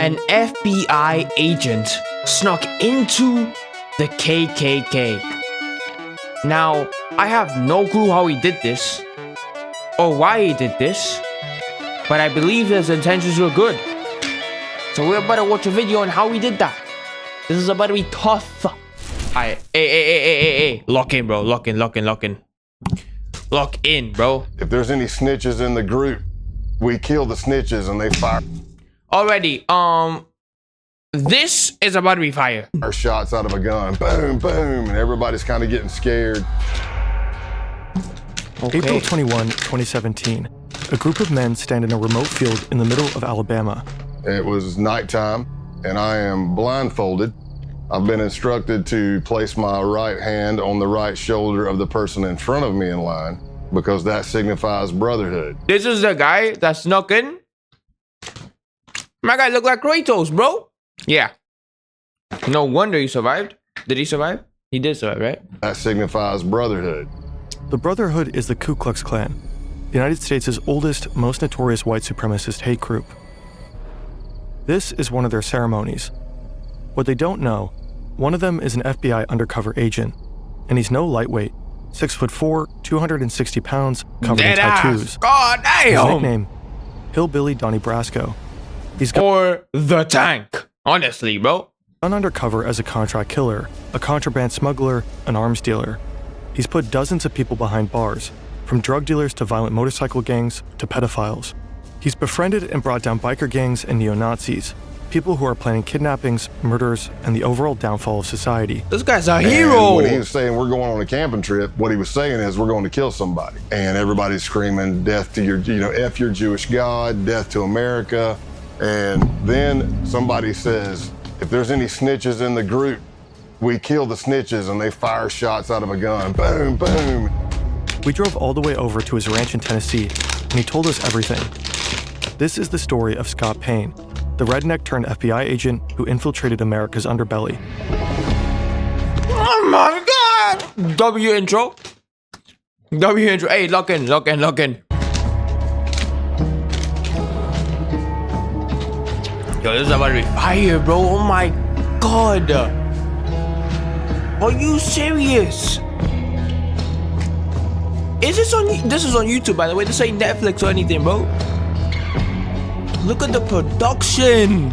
An FBI agent snuck into the KKK. Now, I have no clue how he did this or why he did this, but I believe his intentions were good. So we're about to watch a video on how he did that. This is about to be tough. Alright, hey, lock in, bro. Lock in. Lock in, bro. If there's any snitches in the group, we kill the snitches and they fire. Already, this is about to be fire. Our shots out of a gun, boom, boom, and everybody's kind of getting scared. Okay. April 21, 2017. A group of men stand in a remote field in the middle of Alabama. It was nighttime, and I am blindfolded. I've been instructed to place my right hand on the right shoulder of the person in front of me in line because that signifies brotherhood. This is the guy that snuck in. My guy look like Kratos, bro. Yeah. No wonder he survived. Did he survive? He did survive, right? That signifies brotherhood. The Brotherhood is the Ku Klux Klan, the United States' oldest, most notorious white supremacist hate group. This is one of their ceremonies. What they don't know, one of them is an FBI undercover agent, and he's no lightweight, 6'4", 260 pounds, covered in tattoos. God His damn. nickname, Hillbilly Donnie Brasco. He's Or the tank. Honestly, bro. gone undercover as a contract killer, a contraband smuggler, an arms dealer. He's put dozens of people behind bars, from drug dealers to violent motorcycle gangs to pedophiles. He's befriended and brought down biker gangs and neo-Nazis, people who are planning kidnappings, murders, and the overall downfall of society. This guy's a And hero. when he was saying we're going on a camping trip, what he was saying is we're going to kill somebody. And everybody's screaming death to your, F your Jewish God, death to America. And then somebody says, if there's any snitches in the group, we kill the snitches and they fire shots out of a gun. Boom, boom. We drove all the way over to his ranch in Tennessee, and he told us everything. This is the story of Scott Payne, the redneck turned FBI agent who infiltrated America's underbelly. Oh my God. W intro. Hey, lock in. Yo, this is about to be fire, bro. Oh my God. Are you serious? Is this on? This is on YouTube, by the way. This ain't Netflix or anything, bro. Look at the production.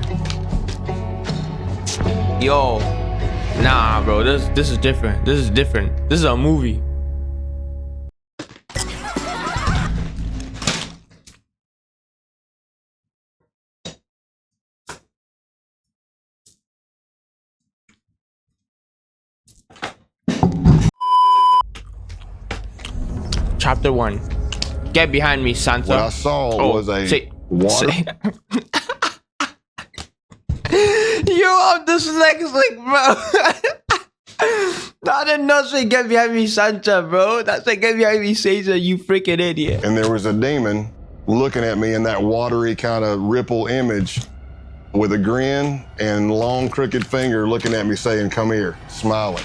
Yo, nah, bro. This is different. This is a movie. Chapter 1. Get behind me, Santa. What I saw was a water. Yo, I'm dyslexic, bro. I did not say get behind me, Santa, bro. That's like get behind me, Caesar, you freaking idiot. And there was a demon looking at me in that watery kind of ripple image with a grin and long crooked finger looking at me saying, come here, smiling.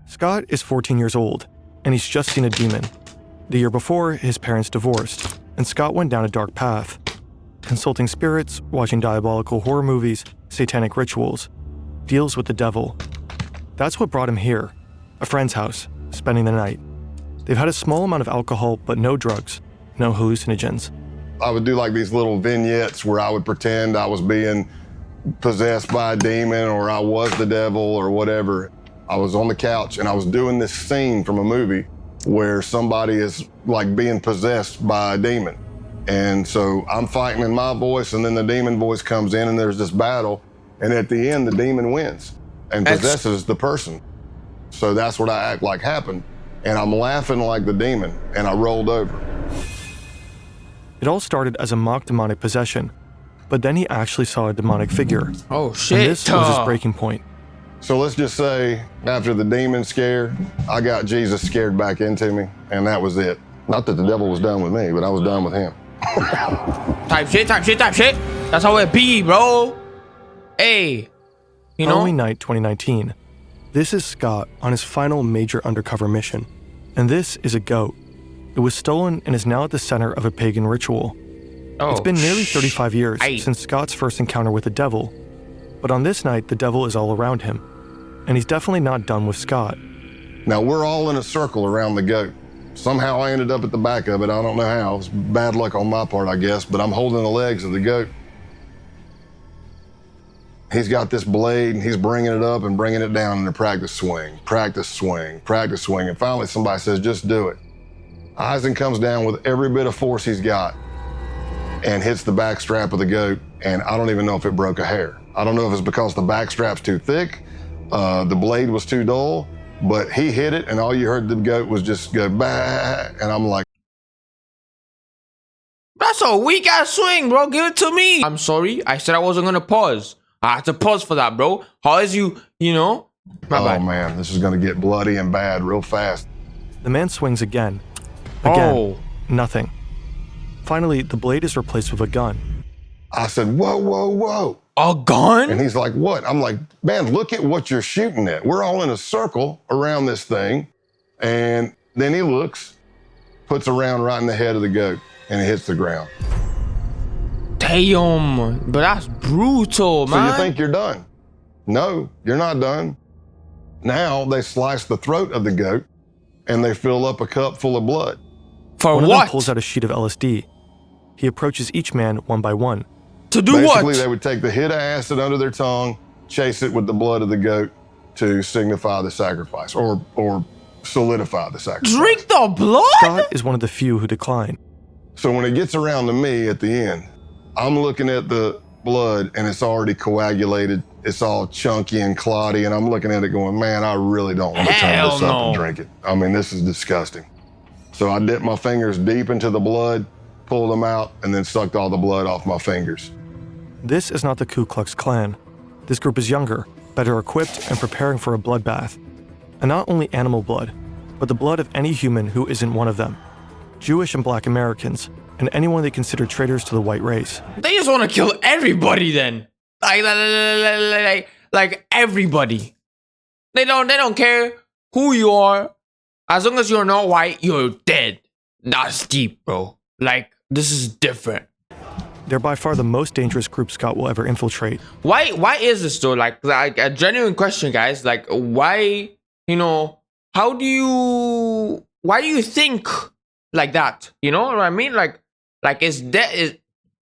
Scott is 14 years old, and he's just seen a demon. The year before, his parents divorced, and Scott went down a dark path, consulting spirits, watching diabolical horror movies, satanic rituals, deals with the devil. That's what brought him here, a friend's house, spending the night. They've had a small amount of alcohol, but no drugs, no hallucinogens. I would do like these little vignettes where I would pretend I was being possessed by a demon or I was the devil or whatever. I was on the couch and I was doing this scene from a movie where somebody is like being possessed by a demon. And so I'm fighting in my voice and then the demon voice comes in and there's this battle. And at the end, the demon wins and possesses the person. So that's what I act like happened. And I'm laughing like the demon and I rolled over. It all started as a mock demonic possession, but then he actually saw a demonic figure. Oh, shit. And this was his breaking point. So let's just say after the demon scare, I got Jesus scared back into me, and that was it. Not that the devil was done with me, but I was done with him. Type shit. That's how it be, bro. Hey, you know? Halloween night 2019. This is Scott on his final major undercover mission. And this is a goat. It was stolen and is now at the center of a pagan ritual. It's been nearly 35 years Aye. since Scott's first encounter with the devil, but on this night, the devil is all around him, and he's definitely not done with Scott. Now, we're all in a circle around the goat. Somehow I ended up at the back of it. I don't know how. It's bad luck on my part, I guess, but I'm holding the legs of the goat. He's got this blade, and he's bringing it up and bringing it down in a practice swing, practice swing, practice swing. And finally, somebody says, just do it. Eisen comes down with every bit of force he's got and hits the back strap of the goat, and I don't even know if it broke a hair. I don't know if it's because the back strap's too thick, the blade was too dull, but he hit it, and all you heard the goat was just go, bah, and I'm like, That's a weak ass swing, bro. Give it to me. I'm sorry. I said I wasn't gonna pause. I had to pause for that, bro. How is you know? My oh bad. man, this is gonna get bloody and bad real fast. The man swings again. Again, Oh. nothing. Finally, the blade is replaced with a gun. I said, whoa, whoa, whoa. A gun? And he's like, what? I'm like, man, look at what you're shooting at. We're all in a circle around this thing. And then he looks, puts a round right in the head of the goat, and it hits the ground. Damn, but that's brutal, So man. you think you're done? No, you're not done. Now they slice the throat of the goat, and they fill up a cup full of blood. For One of them what? pulls out a sheet of LSD. He approaches each man one by one. To do Basically, what? they would take the hit of acid under their tongue, chase it with the blood of the goat to signify the sacrifice or solidify the sacrifice. Drink the blood? Scott is one of the few who decline. So when it gets around to me at the end, I'm looking at the blood and it's already coagulated. It's all chunky and clotty, and I'm looking at it going, man, I really don't want to turn Hell this up and no. drink it. I mean, this is disgusting. So I dipped my fingers deep into the blood, pulled them out, and then sucked all the blood off my fingers. This is not the Ku Klux Klan. This group is younger, better equipped, and preparing for a bloodbath. And not only animal blood, but the blood of any human who isn't one of them. Jewish and Black Americans, and anyone they consider traitors to the white race. They just want to kill everybody then. Like everybody. They don't care who you are. As long as you're not white, you're dead. That's deep, bro. Like, this is different. They're by far the most dangerous group Scott will ever infiltrate. Why is this though? Like a genuine question, guys. Like, why, why do you think like that? You know what I mean? Like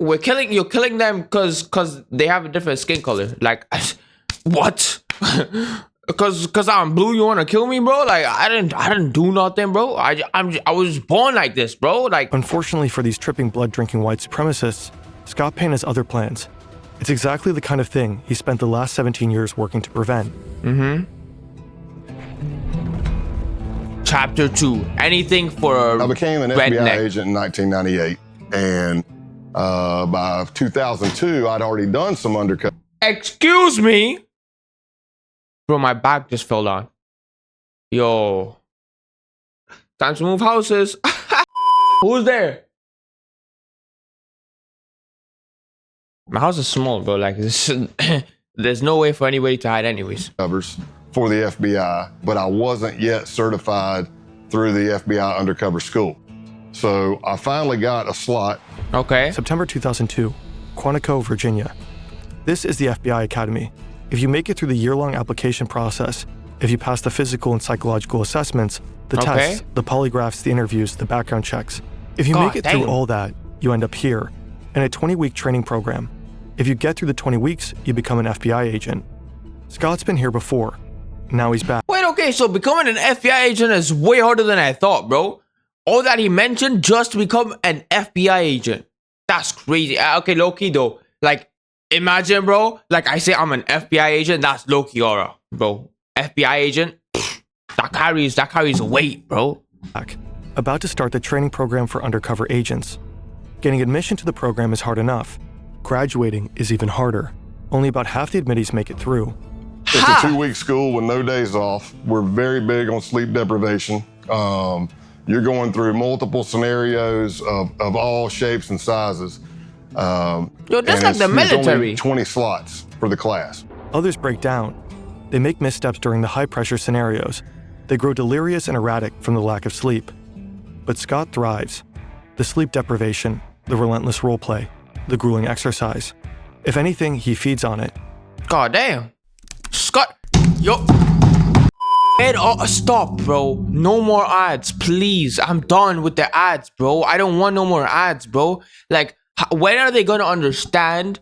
you're killing them because they have a different skin color. Like, what? Because I'm blue, you want to kill me, bro? Like, I didn't do nothing, bro. I was born like this, bro. Like, Unfortunately for these tripping blood-drinking white supremacists, Scott Payne has other plans. It's exactly the kind of thing he spent the last 17 years working to prevent. Chapter 2. Anything for I became an redneck. FBI agent in 1998, and by 2002, I'd already done some undercover. Excuse me? Bro, my back just fell down. Yo. Time to move houses. Who's there? My house is small, bro. Like, there's no way for anybody to hide anyways. Covers for the FBI, but I wasn't yet certified through the FBI undercover school. So I finally got a slot. Okay. September 2002, Quantico, Virginia. This is the FBI Academy. If you make it through the year-long application process, if you pass the physical and psychological assessments, the Okay. tests, the polygraphs, the interviews, the background checks, if you God make it through damn. all that, you end up here in a 20-week training program. If you get through the 20 weeks, you become an FBI agent. Scott's been here before. Now he's back. Wait, okay, so becoming an FBI agent is way harder than I thought, bro. All that he mentioned just to become an FBI agent. That's crazy. Okay, low-key though. Like, imagine, bro. Like, I say I'm an FBI agent, that's low-key aura, bro. FBI agent, that carries weight, bro. About to start the training program for undercover agents. Getting admission to the program is hard enough. Graduating is even harder. Only about half the admittees make it through. It's a 2-week school with no days off. We're very big on sleep deprivation. You're going through multiple scenarios of all shapes and sizes. Yo, that's and like the there's only military. 20 slots for the class. Others break down. They make missteps during the high-pressure scenarios. They grow delirious and erratic from the lack of sleep. But Scott thrives. The sleep deprivation, the relentless roleplay, the grueling exercise. If anything, he feeds on it. God damn. Scott, yo. Stop, bro. No more ads, please. I'm done with the ads, bro. I don't want no more ads, bro. Like, when are they gonna understand?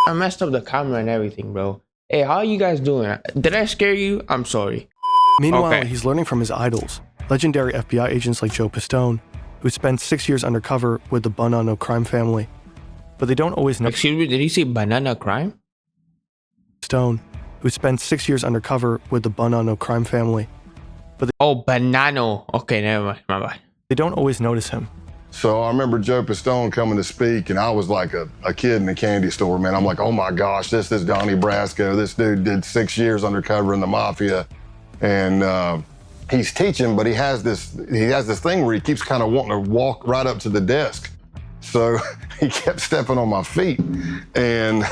I messed up the camera and everything, bro. Hey, how are you guys doing? Did I scare you? I'm sorry. Meanwhile, he's learning from his idols, legendary FBI agents like Joe Pistone, who spent 6 years undercover with the Banana crime family. But they don't always know. Excuse me, did he say banana crime? Stone, who spent 6 years undercover with the Banana crime family. But Banano. Okay, never mind. My bad. They don't always notice him. So I remember Joe Pistone coming to speak, and I was like a kid in a candy store, man. I'm like, oh my gosh, this is Donnie Brasco. This dude did 6 years undercover in the mafia. And he's teaching, but he has this thing where he keeps kind of wanting to walk right up to the desk. So he kept stepping on my feet. And,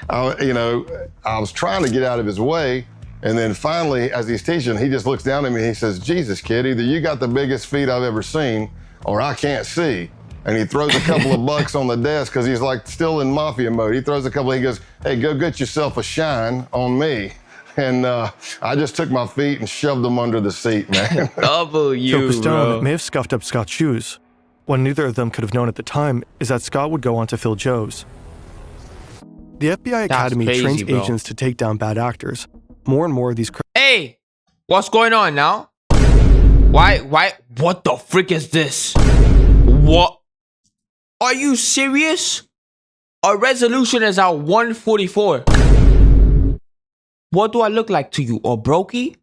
I was trying to get out of his way. And then finally, as he's teaching, he just looks down at me and he says, Jesus, kid, either you got the biggest feet I've ever seen or I can't see. And he throws a couple of bucks on the desk because he's like still in mafia mode. He throws a couple, he goes, hey, go get yourself a shine on me. And I just took my feet and shoved them under the seat, man. Joe Pistone may have scuffed up Scott's shoes. What neither of them could have known at the time is that Scott would go on to fill Joe's. The FBI Academy trains agents to take down bad actors. More and more of these... Hey! What's going on now? Why? What the frick is this? What? Are you serious? Our resolution is at 144. What do I look like to you, or brokey?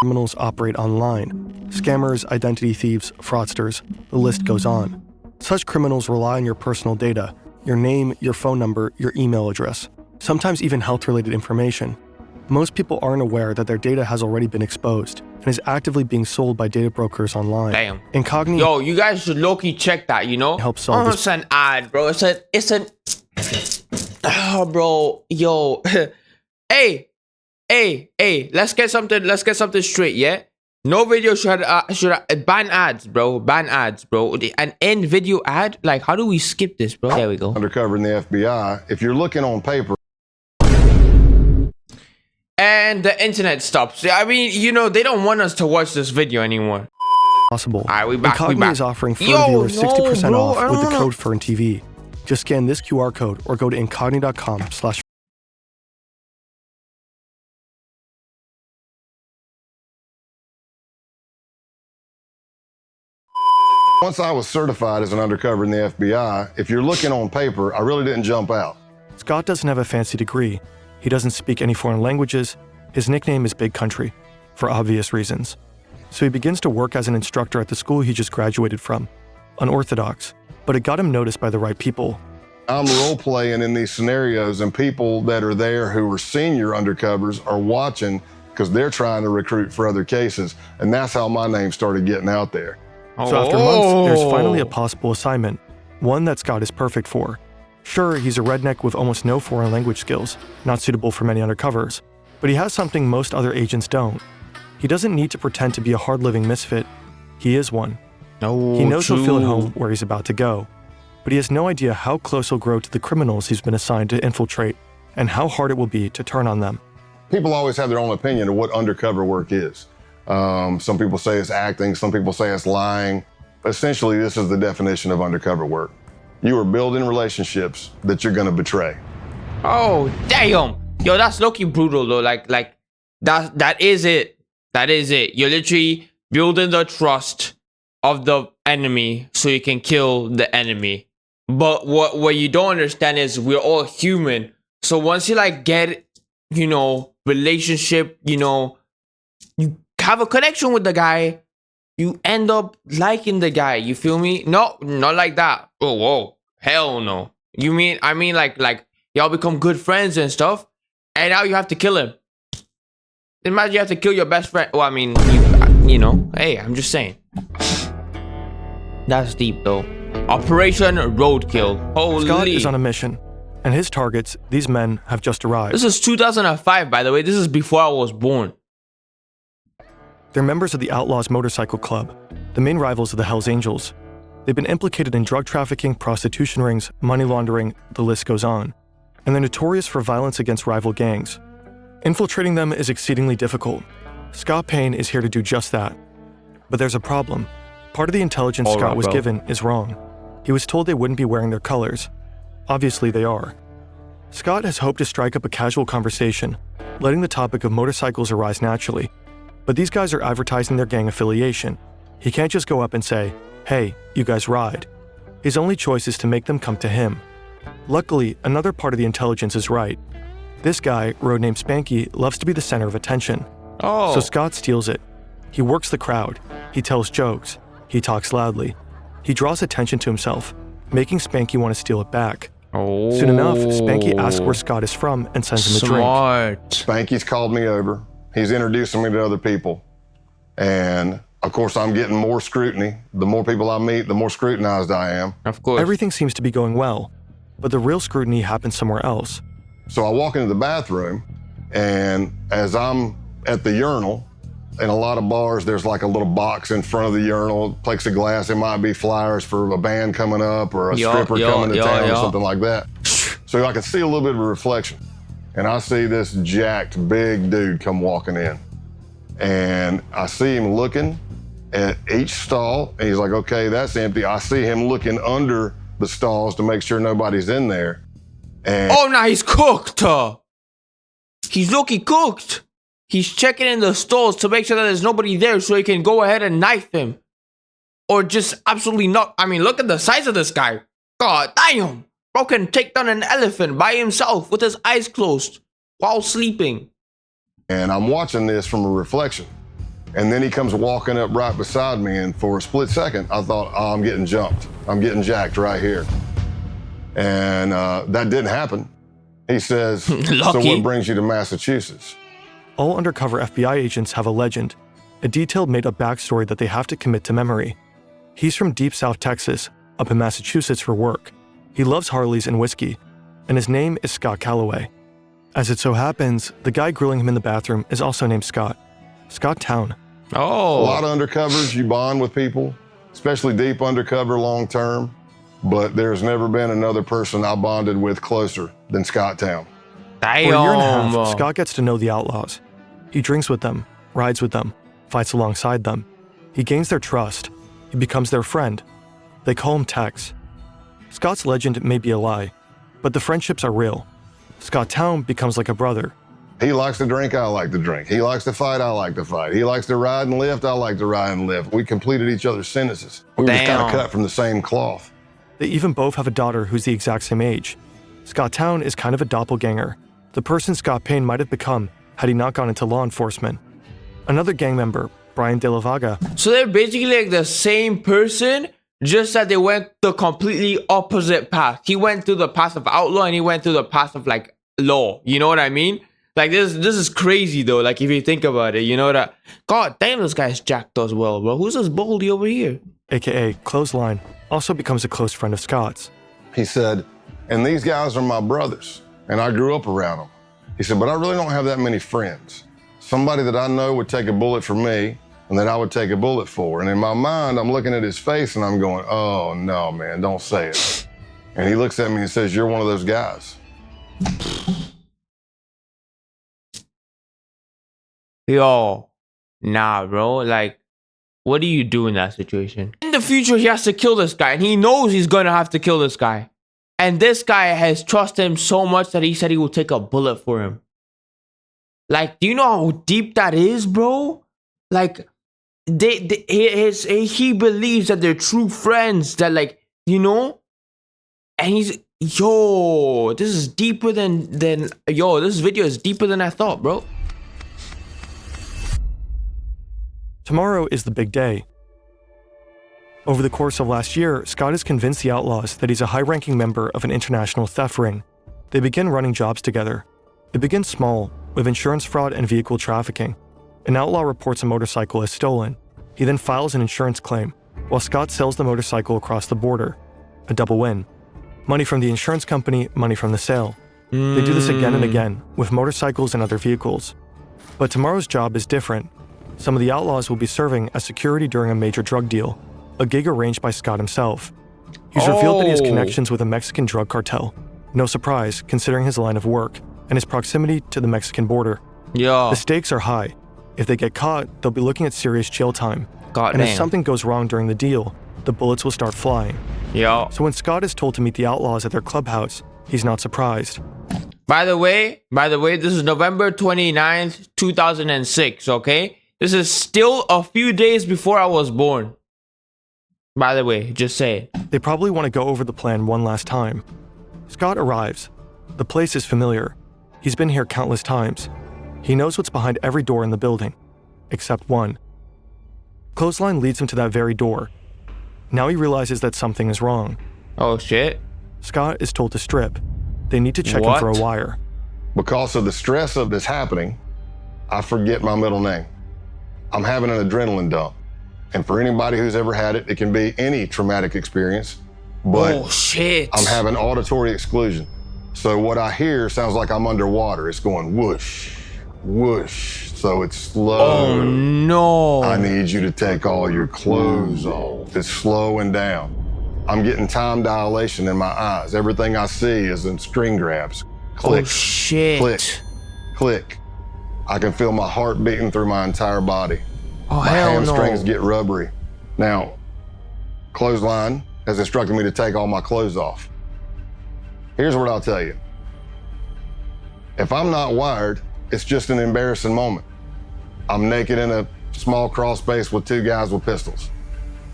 Criminals operate online. Scammers, identity thieves, fraudsters, the list goes on. Such criminals rely on your personal data, your name, your phone number, your email address, sometimes even health-related information. Most people aren't aware that their data has already been exposed and is actively being sold by data brokers online. Damn. Incognito. Yo, you guys should low-key check that, you know? Help solve this. It's an ad, bro. It's an... Oh, bro. Yo. Hey, let's get something straight, yeah? No video should ban ads, bro. Ban ads, bro. An end video ad? Like, how do we skip this, bro? There we go. Undercover in the FBI. If you're looking on paper. And the internet stops. I mean, they don't want us to watch this video anymore. Possible. All right, we back. Incognito is offering Fern viewers 60% off with the code FERNTV. Just scan this QR code or go to incognito.com/. Once I was certified as an undercover in the FBI, if you're looking on paper, I really didn't jump out. Scott doesn't have a fancy degree. He doesn't speak any foreign languages. His nickname is Big Country, for obvious reasons. So he begins to work as an instructor at the school he just graduated from. Unorthodox, but it got him noticed by the right people. I'm role-playing in these scenarios, and people that are there who are senior undercovers are watching because they're trying to recruit for other cases, and that's how my name started getting out there. So after months, there's finally a possible assignment, one that Scott is perfect for. Sure, he's a redneck with almost no foreign language skills, not suitable for many undercovers, but he has something most other agents don't. He doesn't need to pretend to be a hard-living misfit. He is one. He knows he'll feel at home where he's about to go, but he has no idea how close he'll grow to the criminals he's been assigned to infiltrate and how hard it will be to turn on them. People always have their own opinion of what undercover work is. Some people say it's acting, some people say it's lying. Essentially, this is the definition of undercover work. You are building relationships that you're gonna betray. Oh, damn. Yo, that's low-key brutal though. Like that is it. That is it. You're literally building the trust of the enemy so you can kill the enemy. But what you don't understand is we're all human. So once you get, relationship, you have a connection with the guy, you end up liking the guy. You feel me? No, not like that. Oh, whoa. Hell no. I mean like y'all become good friends and stuff, and now you have to kill him. Imagine you have to kill your best friend. Well, I mean, hey, I'm just saying. That's deep though. Operation Roadkill. Holy. Scott is on a mission, and his targets, these men, have just arrived. This is 2005, by the way. This is before I was born. They're members of the Outlaws Motorcycle Club, the main rivals of the Hells Angels. They've been implicated in drug trafficking, prostitution rings, money laundering, the list goes on. And they're notorious for violence against rival gangs. Infiltrating them is exceedingly difficult. Scott Payne is here to do just that. But there's a problem. Part of the intelligence Scott was given is wrong. He was told they wouldn't be wearing their colors. Obviously they are. Scott has hoped to strike up a casual conversation, letting the topic of motorcycles arise naturally. But these guys are advertising their gang affiliation. He can't just go up and say, "Hey, you guys ride." His only choice is to make them come to him. Luckily, another part of the intelligence is right. This guy, road-named Spanky, loves to be the center of attention. So Scott steals it. He works the crowd. He tells jokes. He talks loudly. He draws attention to himself, making Spanky want to steal it back. Soon enough, Spanky asks where Scott is from and sends him a drink. Spanky's called me over. He's introducing me to other people. And of course, I'm getting more scrutiny. The more people I meet, the more scrutinized I am. Of course. Everything seems to be going well, but the real scrutiny happens somewhere else. So I walk into the bathroom, and as I'm at the urinal, in a lot of bars, there's like a little box in front of the urinal, plexiglass. It might be flyers for a band coming up or a stripper coming to town or something like that. So I can see a little bit of a reflection. And I see this jacked, big dude come walking in. And I see him looking at each stall, and he's like, okay, that's empty. I see him looking under the stalls to make sure nobody's in there. And now he's cooked. He's looking cooked. He's checking in the stalls to make sure that there's nobody there so he can go ahead and knife him. Or just absolutely not. I mean, look at the size of this guy. God damn. Bro can take down an elephant by himself with his eyes closed while sleeping. And I'm watching this from a reflection. And then he comes walking up right beside me, and for a split second, I thought, oh, I'm getting jumped. I'm getting jacked right here. And that didn't happen. He says, so what brings you to Massachusetts? All undercover FBI agents have a legend, a detailed made-up backstory that they have to commit to memory. He's from deep South Texas, up in Massachusetts for work. He loves Harleys and whiskey, and his name is Scott Calloway. As it so happens, the guy grilling him in the bathroom is also named Scott. Scott Town. A lot of undercovers, you bond with people, especially deep undercover long-term, but there's never been another person I bonded with closer than Scott Town. For a year and a half, Scott gets to know the outlaws. He drinks with them, rides with them, fights alongside them. He gains their trust. He becomes their friend. They call him Tex. Scott's legend may be a lie, but the friendships are real. Scott Town becomes like a brother. He likes to drink, I like to drink. He likes to fight, I like to fight. He likes to ride and lift, I like to ride and lift. We completed each other's sentences. We were just kind of cut from the same cloth. They even both have a daughter who's the exact same age. Scott Town is kind of a doppelganger, the person Scott Payne might have become had he not gone into law enforcement. Another gang member, Brian De La Vaga. So they're basically like the same person, just that they went the completely opposite path. He went through the path of outlaw and he went through the path of like law. You know what I mean? Like this is crazy though. Like if you think about it, you know that. God damn, this guy's jacked as well, bro. Who's this baldy over here? AKA Clothesline, also becomes a close friend of Scott's. He said, and these guys are my brothers, and I grew up around them. He said, but I really don't have that many friends. Somebody that I know would take a bullet for me and that I would take a bullet for. And in my mind, I'm looking at his face and I'm going, oh no, man, don't say it. And he looks at me and says, you're one of those guys. Yo, nah, bro. Like, what do you do in that situation? In the future, he has to kill this guy, and he knows he's gonna have to kill this guy. And this guy has trusted him so much that he said he will take a bullet for him. Like, do you know how deep that is, bro? Like, he believes that they're true friends. That, like, you know, and he's this is deeper than this video is deeper than I thought, bro. Tomorrow is the big day. Over the course of last year, Scott has convinced the outlaws that he's a high-ranking member of an international theft ring. They begin running jobs together. It begins small, with insurance fraud and vehicle trafficking. An outlaw reports a motorcycle as stolen. He then files an insurance claim, while Scott sells the motorcycle across the border. A double win. Money from the insurance company, money from the sale. They do this again and again, with motorcycles and other vehicles. But tomorrow's job is different. Some of the outlaws will be serving as security during a major drug deal. a gig arranged by Scott himself. He's revealed that he has connections with a Mexican drug cartel. No surprise, considering his line of work and his proximity to the Mexican border. Yeah. The stakes are high. If they get caught, they'll be looking at serious jail time. And if something goes wrong during the deal, the bullets will start flying. Yeah. So when Scott is told to meet the outlaws at their clubhouse, he's not surprised. By the way, this is November 29th, 2006, okay? This is still a few days before I was born. By the way, just say it. They probably want to go over the plan one last time. Scott arrives. The place is familiar. He's been here countless times. He knows what's behind every door in the building, except one. Clothesline leads him to that very door. Now he realizes that something is wrong. Oh shit. Scott is told to strip. They need to check him for a wire. Because of the stress of this happening, I forget my middle name. I'm having an adrenaline dump. And for anybody who's ever had it, it can be any traumatic experience. But oh shit. I'm having auditory exclusion. So what I hear sounds like I'm underwater. It's going whoosh, whoosh. So it's slow. Oh no. I need you to take all your clothes off. It's slowing down. I'm getting time dilation in my eyes. Everything I see is in string grabs. Click, oh shit. click, click. I can feel my heart beating through my entire body. Oh my hell hamstrings no. get rubbery. Now, Clothesline has instructed me to take all my clothes off. Here's what I'll tell you. If I'm not wired, it's just an embarrassing moment. I'm naked in a small crawl space with two guys with pistols.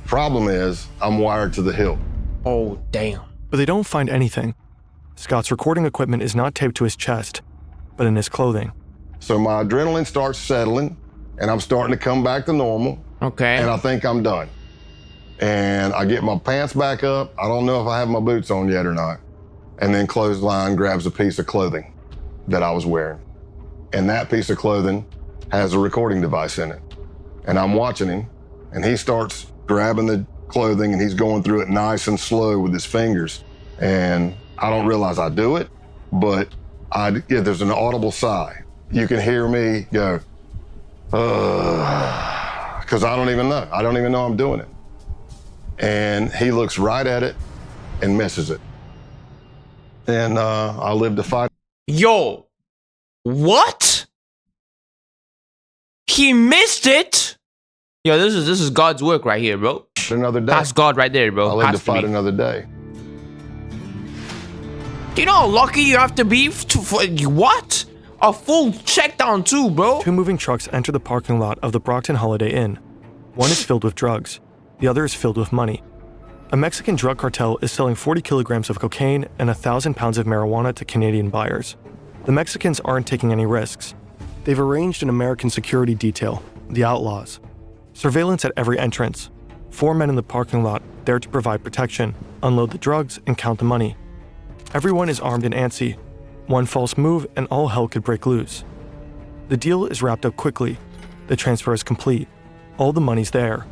Problem is, I'm wired to the hilt. Oh damn. But they don't find anything. Scott's recording equipment is not taped to his chest, but in his clothing. So my adrenaline starts settling, and I'm starting to come back to normal. Okay. And I think I'm done. And I get my pants back up. I don't know if I have my boots on yet or not. And then Clothesline grabs a piece of clothing that I was wearing. And that piece of clothing has a recording device in it. And I'm watching him, and he starts grabbing the clothing, and he's going through it nice and slow with his fingers. And I don't realize I do it, but there's an audible sigh. You can hear me go, because I don't even know. I don't even know I'm doing it. And he looks right at it and misses it. And I live to fight. Yo, what? He missed it? Yo, this is God's work right here, bro. Another day. That's God right there, bro. I live Has to fight be. another day. Do you know how lucky you have to be for what? A full check down too, bro. Two moving trucks enter the parking lot of the Brockton Holiday Inn. One is filled with drugs. The other is filled with money. A Mexican drug cartel is selling 40 kilograms of cocaine and 1,000 pounds of marijuana to Canadian buyers. The Mexicans aren't taking any risks. They've arranged an American security detail, the Outlaws. Surveillance at every entrance. 4 men in the parking lot there to provide protection, unload the drugs, and count the money. Everyone is armed and antsy. One false move and all hell could break loose. The deal is wrapped up quickly. The transfer is complete. All the money's there.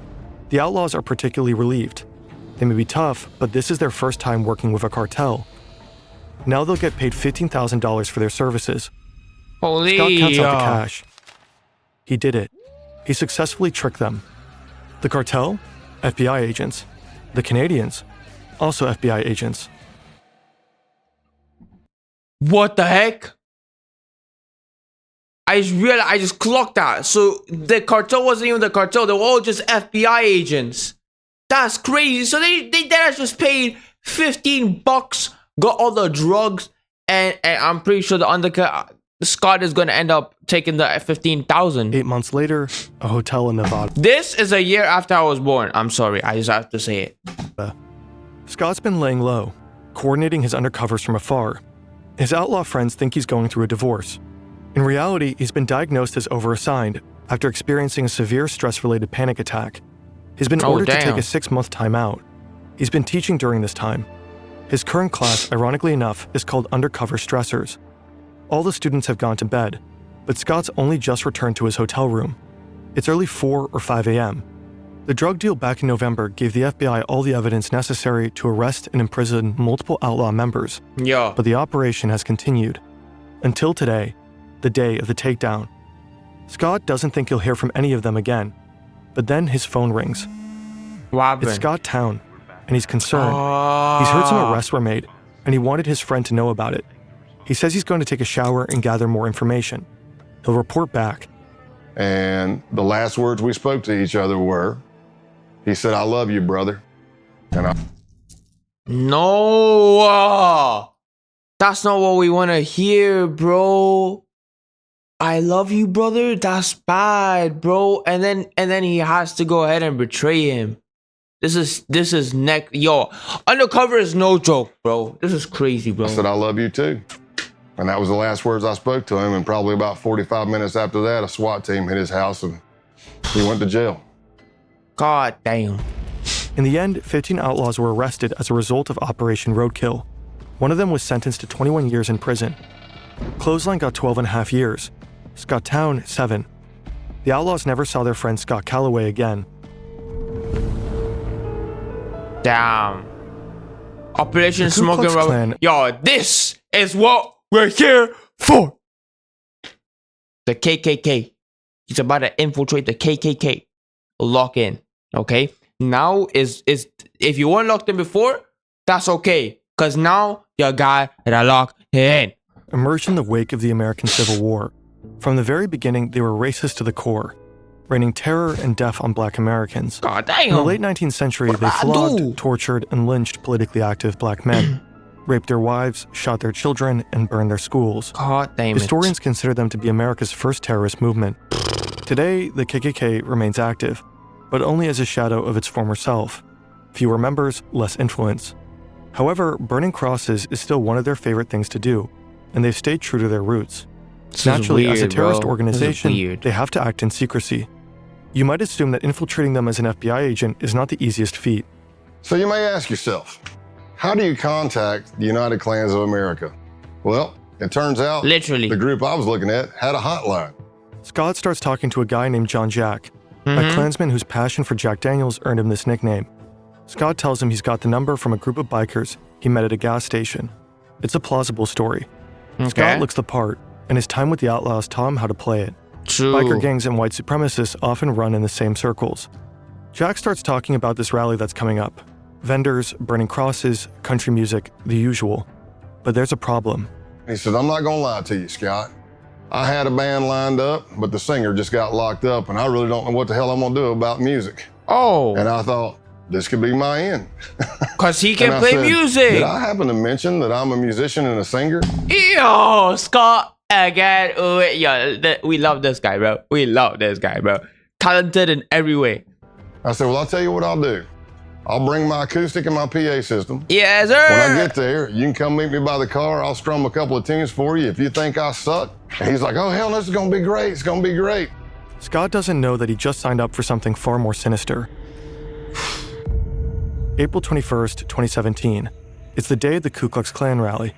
The Outlaws are particularly relieved. They may be tough, but this is their first time working with a cartel. Now they'll get paid $15,000 for their services. Holy Scott counts out the cash. He did it. He successfully tricked them. The cartel? FBI agents. The Canadians? Also FBI agents. What the heck? I just realized, I just clocked that. So the cartel wasn't even the cartel. They were all just FBI agents. That's crazy. So they just paid $15, got all the drugs, and I'm pretty sure the undercover Scott is going to end up taking the 15,000. 8 months later, a hotel in Nevada. This is a year after I was born. I'm sorry. I just have to say it. Scott's been laying low, coordinating his undercovers from afar. His outlaw friends think he's going through a divorce. In reality, he's been diagnosed as overassigned after experiencing a severe stress-related panic attack. He's been ordered to take a 6-month timeout. He's been teaching during this time. His current class, ironically enough, is called Undercover Stressors. All the students have gone to bed, but Scott's only just returned to his hotel room. It's early 4 or 5 a.m. The drug deal back in November gave the FBI all the evidence necessary to arrest and imprison multiple outlaw members. Yeah. But the operation has continued. Until today, the day of the takedown. Scott doesn't think he'll hear from any of them again. But then his phone rings. What happened? It's Scott Town, and he's concerned. He's heard some arrests were made, and he wanted his friend to know about it. He says he's going to take a shower and gather more information. He'll report back. And the last words we spoke to each other were, he said, "I love you, brother." And No, that's not what we want to hear, bro. I love you, brother. That's bad, bro. And then he has to go ahead and betray him. This is yo. Undercover is no joke, bro. This is crazy, bro. I said, "I love you too." And that was the last words I spoke to him. And probably about 45 minutes after that, a SWAT team hit his house and he went to jail. God damn. In the end, 15 outlaws were arrested as a result of Operation Roadkill. One of them was sentenced to 21 years in prison. Clothesline got 12 and a half years. Scott Town, 7. The outlaws never saw their friend Scott Calloway again. Damn. Operation The Ku Smoking Klux Rubber. Klan- Yo, this is what we're here for. The KKK. He's about to infiltrate the KKK. Lock in. Okay? Now is if you weren't locked in before, that's okay. Cause now you got to lock in. Emerged in the wake of the American Civil War. From the very beginning, they were racist to the core, raining terror and death on black Americans. God damn. In the late 19th century, they flogged, tortured, and lynched politically active black men, raped their wives, shot their children, and burned their schools. God damn it. Historians consider them to be America's first terrorist movement. Today, the KKK remains active, but only as a shadow of its former self. Fewer members, less influence. However, burning crosses is still one of their favorite things to do, and they've stayed true to their roots. Naturally, as a terrorist organization, they have to act in secrecy. You might assume that infiltrating them as an FBI agent is not the easiest feat. So you may ask yourself, how do you contact the United Klans of America? Well, it turns out Literally. the group I was looking at had a hotline. Scott starts talking to a guy named John Jack, a Klansman whose passion for Jack Daniels earned him this nickname. Scott tells him he's got the number from a group of bikers he met at a gas station. It's a plausible story. Okay. Scott looks the part, and his time with the outlaws taught him how to play it. True. Biker gangs and white supremacists often run in the same circles. Jack starts talking about this rally that's coming up. Vendors, burning crosses, country music, the usual. But there's a problem. He said, "I'm not gonna lie to you, Scott. I had a band lined up, but the singer just got locked up and I really don't know what the hell I'm gonna do about music." Oh. And I thought, this could be my end. Cause he can And I play said, music. Did I happen to mention that I'm a musician and a singer? Yo, Scott again. Oh, we love this guy, bro. We love this guy, bro. Talented in every way. I said, well, I'll tell you what I'll do. I'll bring my acoustic and my PA system. Yes, sir. When I get there, you can come meet me by the car. I'll strum a couple of tunes for you if you think I suck. And he's like, oh, hell, this is gonna be great. It's gonna be great. Scott doesn't know that he just signed up for something far more sinister. April 21st, 2017. It's the day of the Ku Klux Klan rally.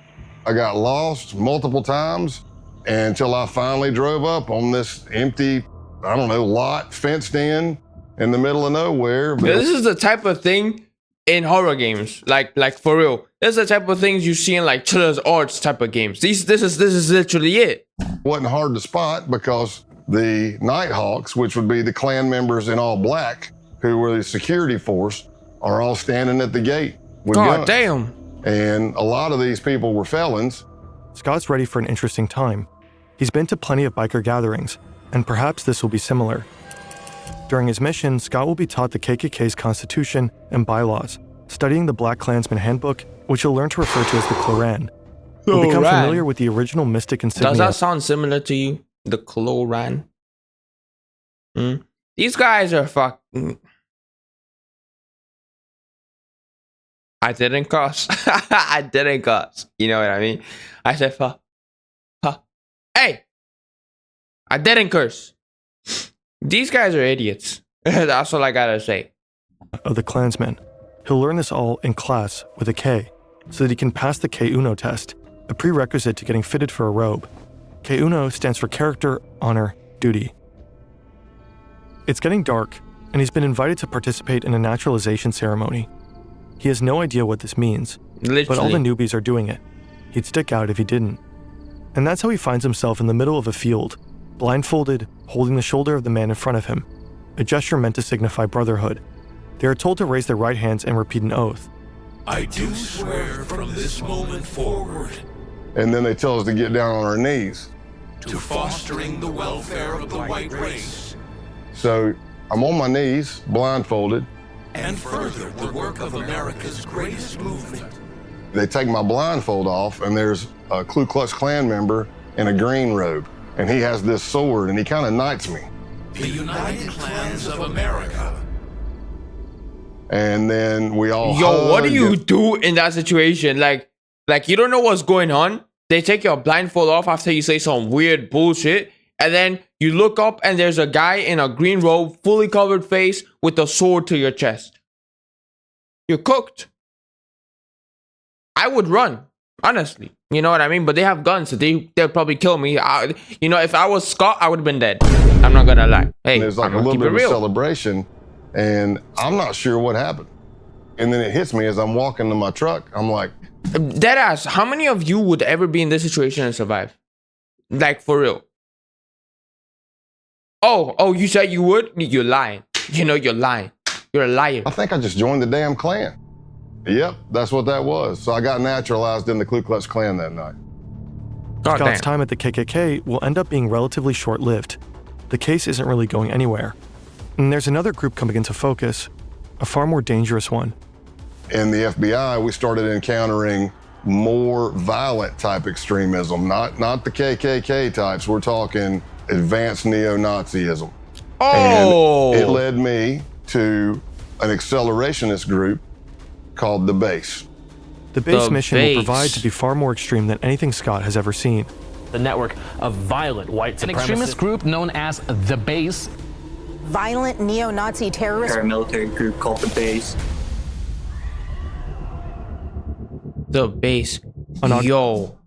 I got lost multiple times until I finally drove up on this empty, I don't know, lot fenced in the middle of nowhere. But This is the type of thing in horror games, like for real. This is the type of things you see in like Children's Arts type of games. This is literally it. it wasn't hard to spot because the Nighthawks, which would be the Klan members in all black, who were the security force, are all standing at the gate with God guns. damn. And a lot of these people were felons. Scott's ready for an interesting time. He's been to plenty of biker gatherings, and perhaps this will be similar. During his mission, Scott will be taught the KKK's constitution and bylaws, studying the Black Klansman Handbook, which he'll learn to refer to as the Kloran. He'll become Kloran. familiar with the original mystic insignia. Does that sound similar to you? The Kloran? These guys are fucking... I didn't cuss. I didn't cuss. You know what I mean? I said, hey! I didn't curse. These guys are idiots. That's all I gotta say. Of the Klansmen. He'll learn this all in class with a K, so that he can pass the K-Uno test, a prerequisite to getting fitted for a robe. K-Uno stands for character, honor, duty. It's getting dark, and he's been invited to participate in a naturalization ceremony. He has no idea what this means, Literally. but all the newbies are doing it. He'd stick out if he didn't. And that's how he finds himself in the middle of a field, blindfolded, holding the shoulder of the man in front of him, a gesture meant to signify brotherhood. They are told to raise their right hands and repeat an oath. I do swear from this moment forward And then they tell us to get down on our knees. to fostering the welfare of the white race So I'm on my knees, blindfolded. and further the work of America's greatest movement. They take my blindfold off, and there's a Ku Klux Klan member in a green robe. And he has this sword, and he kind of knights me. The United Klans of America. And then we all Yo, what do hug you and- do in that situation? Like you don't know what's going on. They take your blindfold off after you say some weird bullshit, and then you look up and there's a guy in a green robe, fully covered face, with a sword to your chest. You're cooked. I would run, honestly. You know what I mean? But they have guns, so they'll probably kill me. If I was Scott, I would have been dead. I'm not gonna lie. Hey, And there's like I'm a gonna little keep bit it of a real. celebration, and I'm not sure what happened. And then it hits me as I'm walking to my truck. I'm like, Deadass, how many of you would ever be in this situation and survive? Like, for real. Oh, you said you would? You're lying. You're lying. You're a liar. I think I just joined the damn Klan. Yep, that's what that was. So I got naturalized in the Ku Klux Klan that night. God damn. Scott's time at the KKK will end up being relatively short-lived. The case isn't really going anywhere. And there's another group coming into focus, a far more dangerous one. In the FBI, we started encountering more violent type extremism, not the KKK types. We're talking advanced neo-Nazism. Oh! And it led me to an accelerationist group called the Base. The base The mission base. will provide to be far more extreme than anything Scott has ever seen. The network of violent white An supremacists. extremist group known as The Base. Violent neo-Nazi terrorist paramilitary group called the Base. The Base. An- Yo.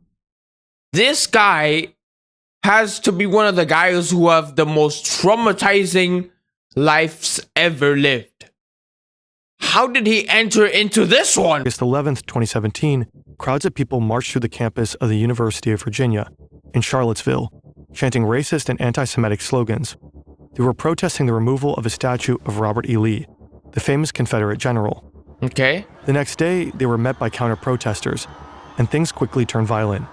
This guy has to be one of the guys who have the most traumatizing lives ever lived. How did he enter into this one? August 11th, 2017, crowds of people marched through the campus of the University of Virginia in Charlottesville, chanting racist and anti-Semitic slogans. They were protesting the removal of a statue of Robert E. Lee, the famous Confederate general. Okay. The next day, they were met by counter-protesters, and things quickly turned violent.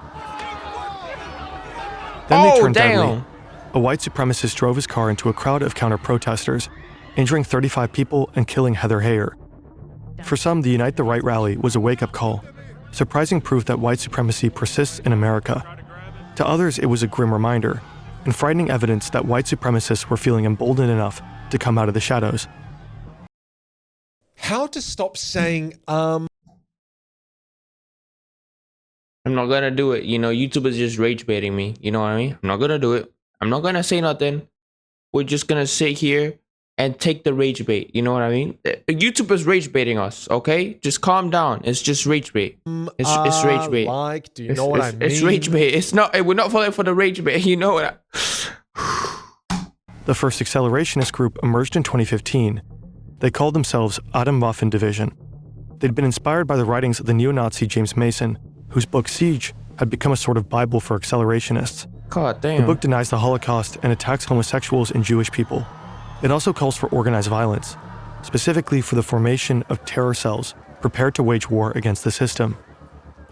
Then they turned deadly. A white supremacist drove his car into a crowd of counter-protesters, injuring 35 people and killing Heather Heyer. For some, the Unite the Right rally was a wake-up call, surprising proof that white supremacy persists in America. To others, it was a grim reminder, and frightening evidence that white supremacists were feeling emboldened enough to come out of the shadows. How to stop saying I'm not gonna do it. YouTube is just rage baiting me. You know what I mean? I'm not gonna do it. I'm not gonna say nothing. We're just gonna sit here and take the rage bait. You know what I mean? YouTube is rage baiting us, okay? Just calm down. It's just rage bait. It's rage bait. like, do you know what I mean? It's rage bait. It's not. We're not falling for the rage bait. You know what? The first accelerationist group emerged in 2015. They called themselves Atomwaffen Division. They'd been inspired by the writings of the neo-Nazi James Mason, whose book Siege had become a sort of Bible for accelerationists. God The damn. book denies the Holocaust and attacks homosexuals and Jewish people. It also calls for organized violence, specifically for the formation of terror cells prepared to wage war against the system.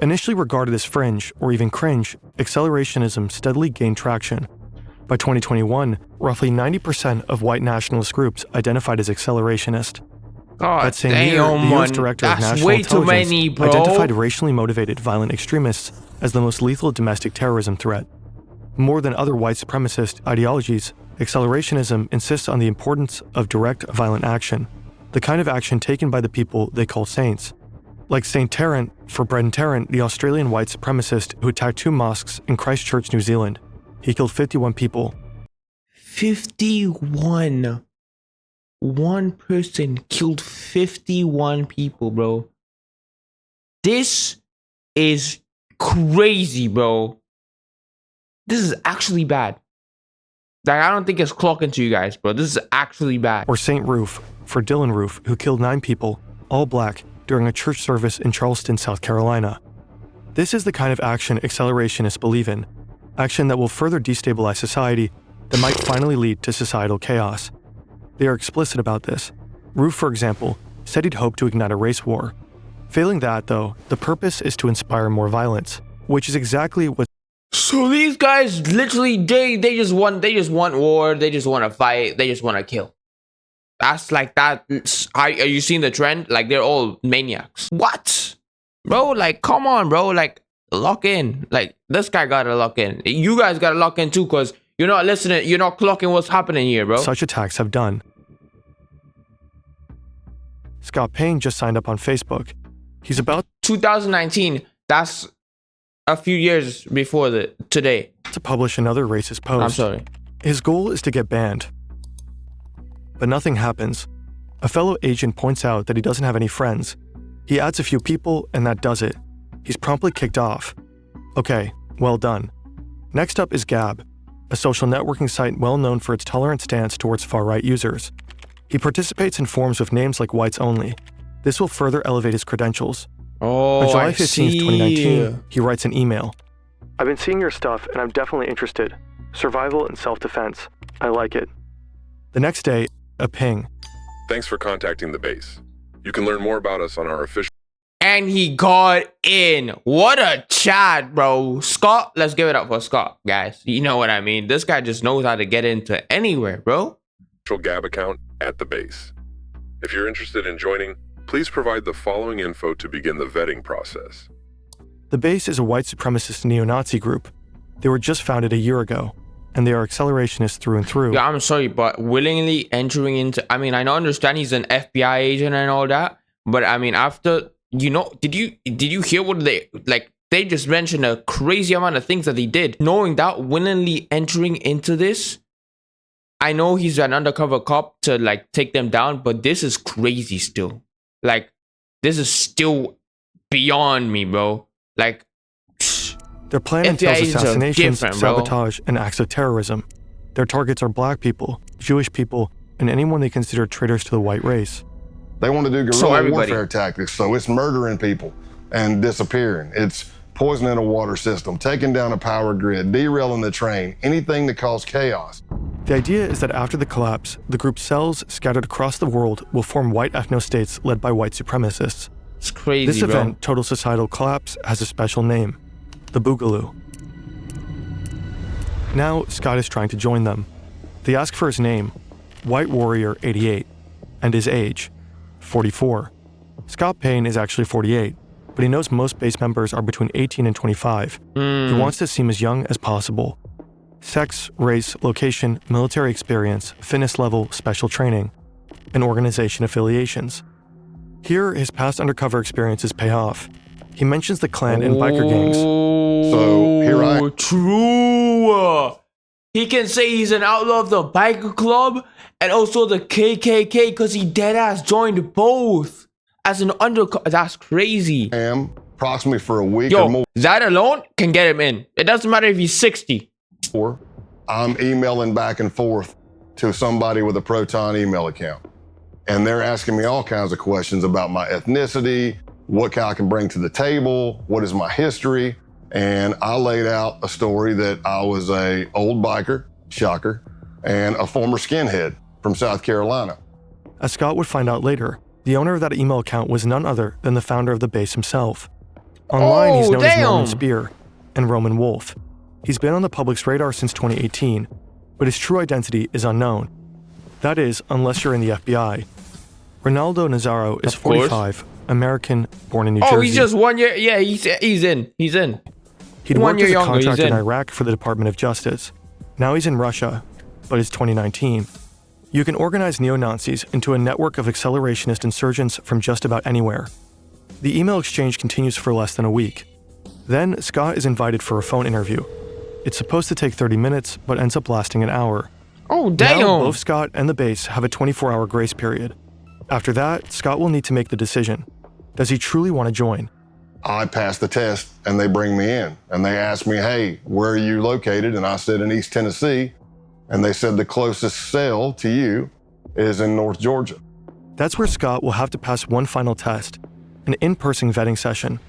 Initially regarded as fringe or even cringe, accelerationism steadily gained traction. By 2021, roughly 90% of white nationalist groups identified as accelerationist. God That same year, damn, the US man. Director of That's National way too Intelligence many, bro. identified racially motivated violent extremists as the most lethal domestic terrorism threat. More than other white supremacist ideologies, accelerationism insists on the importance of direct violent action, the kind of action taken by the people they call saints. Like Saint Tarrant, for Brendan Tarrant, the Australian white supremacist who attacked 2 mosques in Christchurch, New Zealand. He killed 51 people. 51. One person killed 51 people, bro. This is crazy, bro. This is actually bad. Like, I don't think it's clocking to you guys, bro. This is actually bad. Or Saint Roof, for Dylan Roof, who killed 9 people, all black, during a church service in Charleston, South Carolina. This is the kind of action accelerationists believe in, action that will further destabilize society, that might finally lead to societal chaos. They are explicit about this. Roof, for example, said he'd hoped to ignite a race war. Failing that, though, the purpose is to inspire more violence, which is exactly what. So these guys literally they just want war, they just want to fight, they just want to kill. That's like that. Are you seeing the trend? Like they're all maniacs. What? Bro, like come on, bro, like lock in. Like this guy gotta lock in. You guys gotta lock in too, because you're not listening, you're not clocking what's happening here, bro. Such attacks have done. Scott Payne just signed up on Facebook. He's about 2019. That's a few years before today. To publish another racist post. I'm sorry. His goal is to get banned. But nothing happens. A fellow agent points out that he doesn't have any friends. He adds a few people, and that does it. He's promptly kicked off. Okay, well done. Next up is Gab, a social networking site well known for its tolerant stance towards far-right users. He participates in forums with names like Whites Only. This will further elevate his credentials. Oh, On July I 15th, see. 2019, he writes an email. I've been seeing your stuff, and I'm definitely interested. Survival and self-defense. I like it. The next day, a ping. Thanks for contacting the base. You can learn more about us on our official. And he got in. What a chat, bro. Scott, let's give it up for Scott, guys. You know what I mean? This guy just knows how to get into anywhere, bro. Gab account at the base. If you're interested in joining, please provide the following info to begin the vetting process. The base is a white supremacist neo-Nazi group. They were just founded a year ago, and they are accelerationists through and through. Yeah, I'm sorry, but willingly entering into... I mean, I understand he's an FBI agent and all that, but I mean, after... You know, did you hear what they... Like, they just mentioned a crazy amount of things that he did. Knowing that, willingly entering into this... I know he's an undercover cop to like take them down, but this is crazy still. Like, this is still beyond me, bro. Like, their plan entails assassinations, sabotage, and acts of terrorism. Their targets are black people, Jewish people, and anyone they consider traitors to the white race. They want to do guerrilla warfare tactics, so it's murdering people and disappearing. It's poisoning a water system, taking down a power grid, derailing the train, anything that causes chaos. The idea is that after the collapse, the group's cells scattered across the world will form white ethno-states led by white supremacists. It's crazy, This event, total societal collapse, has a special name, the Boogaloo. Now, Scott is trying to join them. They ask for his name, White Warrior 88, and his age, 44. Scott Payne is actually 48, but he knows most base members are between 18 and 25. He wants to seem as young as possible. Sex, race, location, military experience, fitness level, special training, and organization affiliations. Here, his past undercover experiences pay off. He mentions the Klan and biker gangs. So here I am. True. He can say he's an outlaw of the biker club and also the KKK because he deadass joined both as an undercover. That's crazy. I am approximately for a week or more. That alone can get him in. It doesn't matter if he's 60. I'm emailing back and forth to somebody with a Proton email account. And they're asking me all kinds of questions about my ethnicity, what I can bring to the table, what is my history. And I laid out a story that I was a old biker, shocker, and a former skinhead from South Carolina. As Scott would find out later, the owner of that email account was none other than the founder of the base himself. Online, he's known as Norman Spear and Roman Wolf. He's been on the public's radar since 2018, but his true identity is unknown. That is, unless you're in the FBI. Ronaldo Nazzaro is 45, American, born in New Jersey. Oh, he's just 1 year. Yeah, he's in. He's in. He'd worked as a contractor in Iraq for the Department of Justice. Now he's in Russia, but it's 2019. You can organize neo-Nazis into a network of accelerationist insurgents from just about anywhere. The email exchange continues for less than a week. Then, Scott is invited for a phone interview. It's supposed to take 30 minutes, but ends up lasting an hour. Oh, damn! Now, both Scott and the base have a 24-hour grace period. After that, Scott will need to make the decision. Does he truly want to join? I passed the test, and they bring me in. And they asked me, hey, where are you located? And I said, in East Tennessee. And they said the closest cell to you is in North Georgia. That's where Scott will have to pass one final test, an in-person vetting session.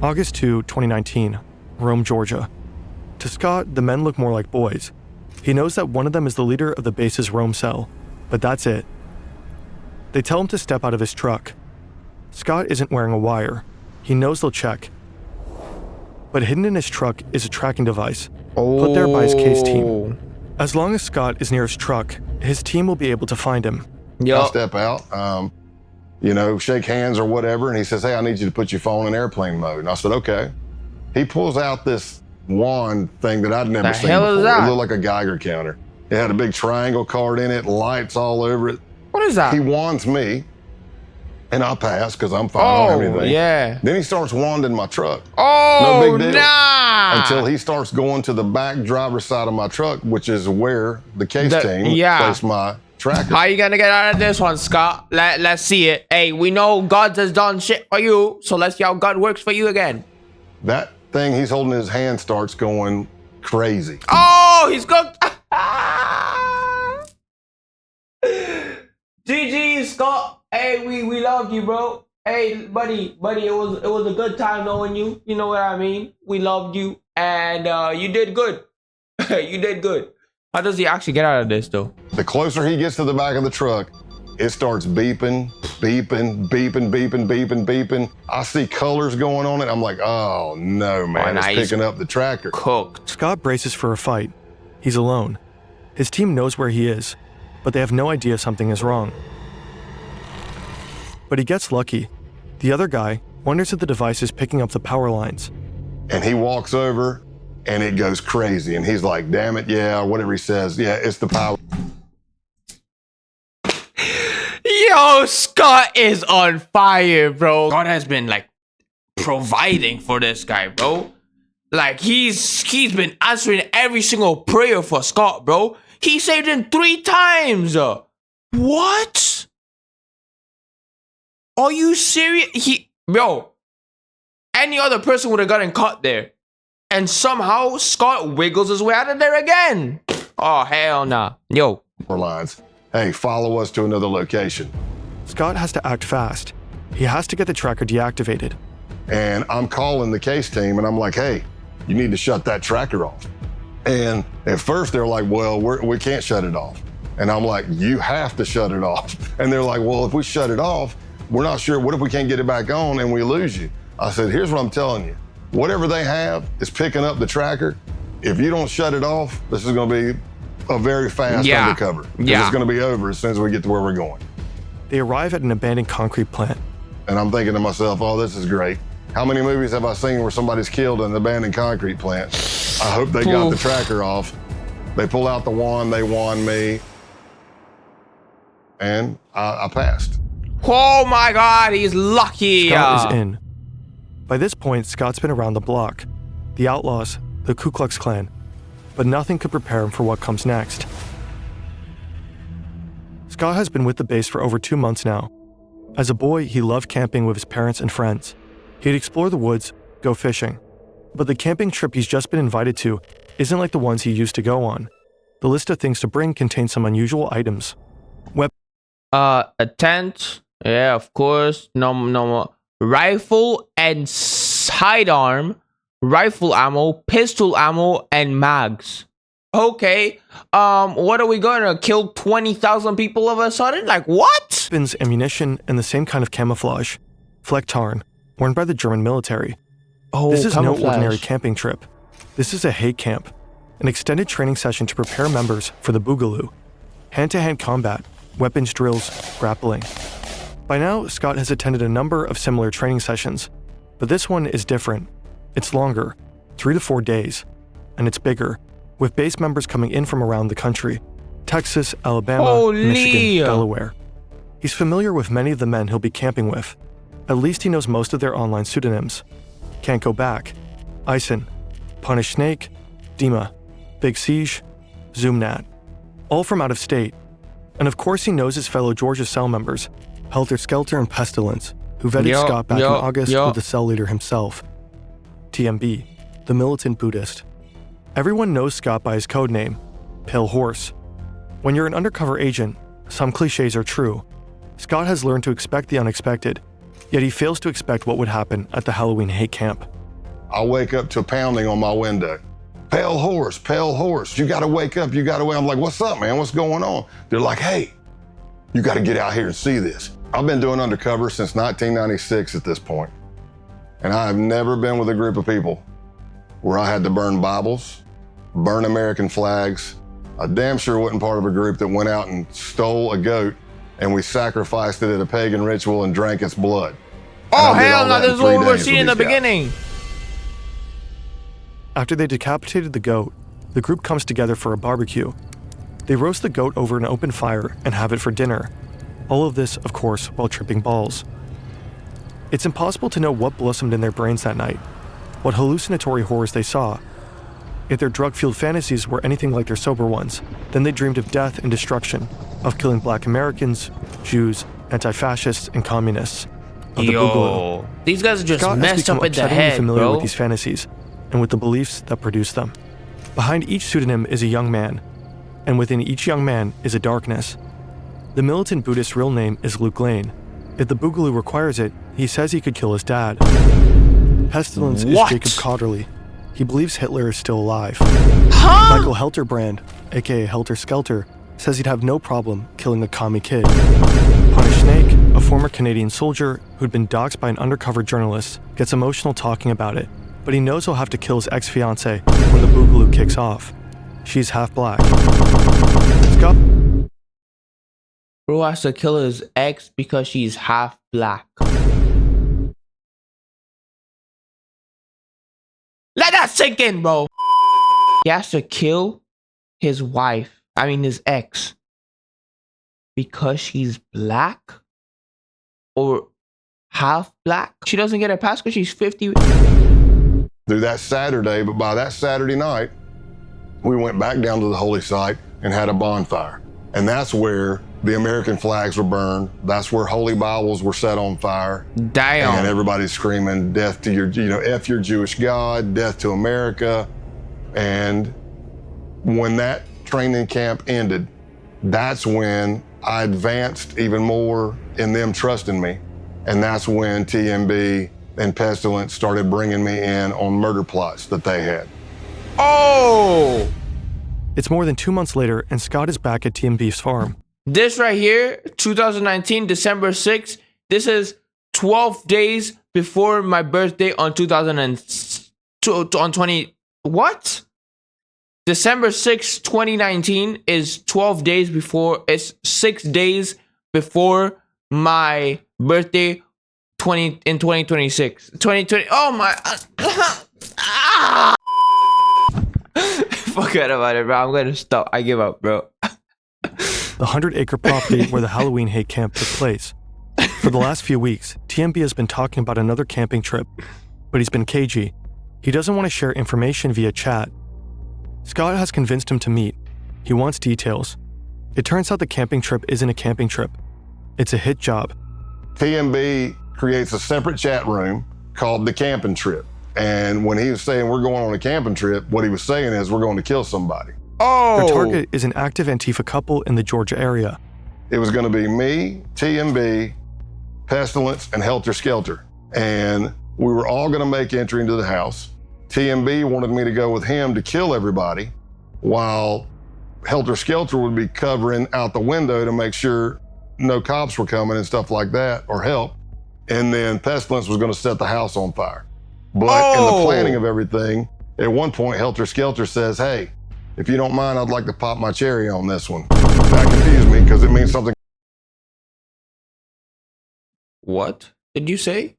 August 2, 2019, Rome, Georgia. To Scott, the men look more like boys. He knows that one of them is the leader of the base's Rome cell. But that's it. They tell him to step out of his truck. Scott isn't wearing a wire. He knows they'll check. But hidden in his truck is a tracking device put there by his case team. As long as Scott is near his truck, his team will be able to find him. I step out, shake hands or whatever, and he says, hey, I need you to put your phone in airplane mode. And I said, okay. He pulls out this wand thing that I'd never seen before. It looked like a Geiger counter. It had a big triangle card in it, lights all over it. What is that? He wands me, and I pass because I'm fine. I don't have anything. Yeah. Then he starts wanding my truck. Oh, no big deal. Nah. Until he starts going to the back driver's side of my truck, which is where the case team placed my tracker. How you gonna get out of this one, Scott? Let's see it. Hey, we know God has done shit for you, so let's see how God works for you again. That thing he's holding in his hand starts going crazy. Oh, he's going. GG, Scott. Hey, we loved you, bro. Hey, buddy, it was a good time knowing you. You know what I mean? We loved you, and you did good. You did good. How does he actually get out of this, though? The closer he gets to the back of the truck, it starts beeping, beeping, beeping, beeping, beeping, beeping. I see colors going on it. I'm like, oh no, man, it's picking up the tracker. Cooked. Scott braces for a fight. He's alone. His team knows where he is, but they have no idea something is wrong. But he gets lucky. The other guy wonders if the device is picking up the power lines. And he walks over and it goes crazy. And he's like, damn it, yeah, or whatever he says. Yeah, it's the power. Yo, Scott is on fire, bro. God has been like providing for this guy, bro. Like he's been answering every single prayer for Scott, bro. He saved him 3 times. What? Are you serious? Bro, any other person would have gotten caught there. And somehow Scott wiggles his way out of there again. Oh, hell nah. Yo. Lines. Hey, follow us to another location. Scott has to act fast. He has to get the tracker deactivated. And I'm calling the case team and I'm like, hey, you need to shut that tracker off. And at first they're like, well, we can't shut it off. And I'm like, you have to shut it off. And they're like, well, if we shut it off, we're not sure. What if we can't get it back on and we lose you? I said, here's what I'm telling you. Whatever they have is picking up the tracker. If you don't shut it off, this is going to be a very fast undercover. It's going to be over as soon as we get to where we're going. They arrive at an abandoned concrete plant. And I'm thinking to myself, oh, this is great. How many movies have I seen where somebody's killed in an abandoned concrete plant? I hope they got the tracker off. They pull out the wand, they wand me, and I passed. Oh my God, he's lucky. Scott is in. By this point, Scott's been around the block. The outlaws, the Ku Klux Klan. But nothing could prepare him for what comes next. Scott has been with the base for over 2 months now. As a boy, he loved camping with his parents and friends. He'd explore the woods, go fishing. But the camping trip he's just been invited to isn't like the ones he used to go on. The list of things to bring contains some unusual items. A tent. Yeah, of course. No. Rifle and sidearm. Rifle ammo, pistol ammo, and mags. Okay. What are we gonna kill 20,000 people of a sudden? Like what? Weapons, ammunition, and the same kind of camouflage. Flecktarn, worn by the German military. Oh, this is camouflage. No ordinary camping trip. This is a hate camp, an extended training session to prepare members for the Boogaloo. Hand-to-hand combat, weapons drills, grappling. By now, Scott has attended a number of similar training sessions, but this one is different. It's longer, 3 to 4 days, and it's bigger, with base members coming in from around the country: Texas, Alabama, Michigan, Delaware. He's familiar with many of the men he'll be camping with. At least he knows most of their online pseudonyms. Can't Go Back, Ison, Punish Snake, Dima, Big Siege, Zoomnat, all from out of state. And of course he knows his fellow Georgia cell members, Helter Skelter and Pestilence, who vetted Scott back in August with the cell leader himself. TMB, the militant Buddhist. Everyone knows Scott by his code name, Pale Horse. When you're an undercover agent, some cliches are true. Scott has learned to expect the unexpected, yet he fails to expect what would happen at the Halloween hate camp. I wake up to pounding on my window. Pale Horse, you gotta wake up, you gotta wake up. I'm like, what's up, man? What's going on? They're like, hey, You got to get out here and see this. I've been doing undercover since 1996 at this point, and I have never been with a group of people where I had to burn Bibles, burn American flags. I damn sure wasn't part of a group that went out and stole a goat and we sacrificed it at a pagan ritual and drank its blood. Oh, hell no, this is what we were seeing in the beginning. After they decapitated the goat, the group comes together for a barbecue. They roast the goat over an open fire and have it for dinner. All of this, of course, while tripping balls. It's impossible to know what blossomed in their brains that night, what hallucinatory horrors they saw. If their drug-fueled fantasies were anything like their sober ones, then they dreamed of death and destruction, of killing Black Americans, Jews, anti-fascists, and communists. Of the Boogaloo. These guys are just Scott messed up in the head, familiar bro. with these fantasies and with the beliefs that produce them. Behind each pseudonym is a young man, and within each young man is a darkness. The militant Buddhist's real name is Luke Lane. If the Boogaloo requires it, he says he could kill his dad. Pestilence is Jacob Cotterly. He believes Hitler is still alive. Michael Helterbrand, aka Helter Skelter, says he'd have no problem killing the commie kid. Punish Snake, a former Canadian soldier who'd been doxxed by an undercover journalist, gets emotional talking about it, but he knows he'll have to kill his ex-fiancée when the Boogaloo kicks off. She's half black. Scott Bro has to kill his ex because she's half black. Let that sink in, bro. He has to kill his wife, his ex, because she's black or half black. She doesn't get a pass because she's 50. Through that Saturday, but by that Saturday night, we went back down to the holy site and had a bonfire. And that's where the American flags were burned. That's where holy Bibles were set on fire. Damn. And everybody's screaming, death to your, F your Jewish God, death to America. And when that training camp ended, that's when I advanced even more in them trusting me. And that's when TMB and Pestilence started bringing me in on murder plots that they had. Oh! It's more than 2 months later, and Scott is back at TMB's farm. This right here, 2019, December 6th, this is 12 days before my birthday on 2020. What? December 6th, 2019 is 12 days before, it's 6 days before my birthday in 2026. 2020, oh my. Forget about it, bro. I'm gonna stop. I give up, bro. The 100-acre property where the Halloween hate camp took place. For the last few weeks, TMB has been talking about another camping trip, but he's been cagey. He doesn't want to share information via chat. Scott has convinced him to meet. He wants details. It turns out the camping trip isn't a camping trip. It's a hit job. TMB creates a separate chat room called the camping trip. And when he was saying we're going on a camping trip, what he was saying is we're going to kill somebody. Oh! Their target is an active Antifa couple in the Georgia area. It was going to be me, TMB, Pestilence, and Helter Skelter. And we were all going to make entry into the house. TMB wanted me to go with him to kill everybody, while Helter Skelter would be covering out the window to make sure no cops were coming and stuff like that, or help. And then Pestilence was going to set the house on fire. But in the planning of everything, at one point, Helter Skelter says, hey, if you don't mind, I'd like to pop my cherry on this one. That confused me because it means something. What did you say?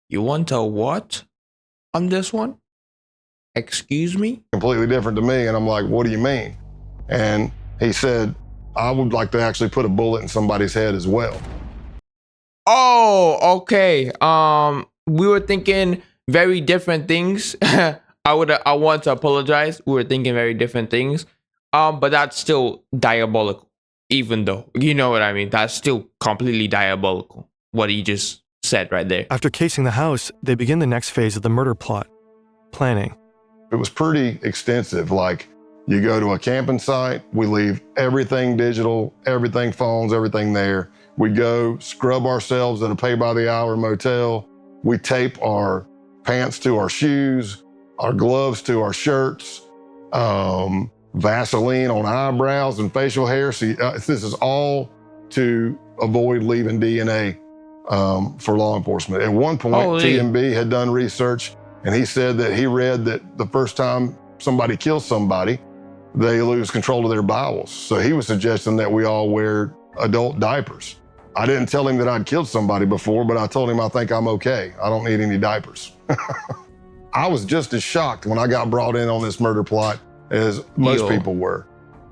You want a what on this one? Excuse me? Completely different to me. And I'm like, what do you mean? And he said, I would like to actually put a bullet in somebody's head as well. Oh, okay. We were thinking very different things. I want to apologize. We were thinking very different things. But that's still diabolical. Even though, you know what I mean? That's still completely diabolical. What he just said right there. After casing the house, they begin the next phase of the murder plot. Planning. It was pretty extensive. Like, you go to a camping site, we leave everything digital, everything phones, everything there. We go scrub ourselves at a pay-by-the-hour motel. We tape our pants to our shoes, our gloves to our shirts. Vaseline on eyebrows and facial hair. See, this is all to avoid leaving DNA for law enforcement. At one point, TMB had done research, and he said that he read that the first time somebody kills somebody, they lose control of their bowels. So he was suggesting that we all wear adult diapers. I didn't tell him that I'd killed somebody before, but I told him I think I'm okay. I don't need any diapers. I was just as shocked when I got brought in on this murder plot as most people were.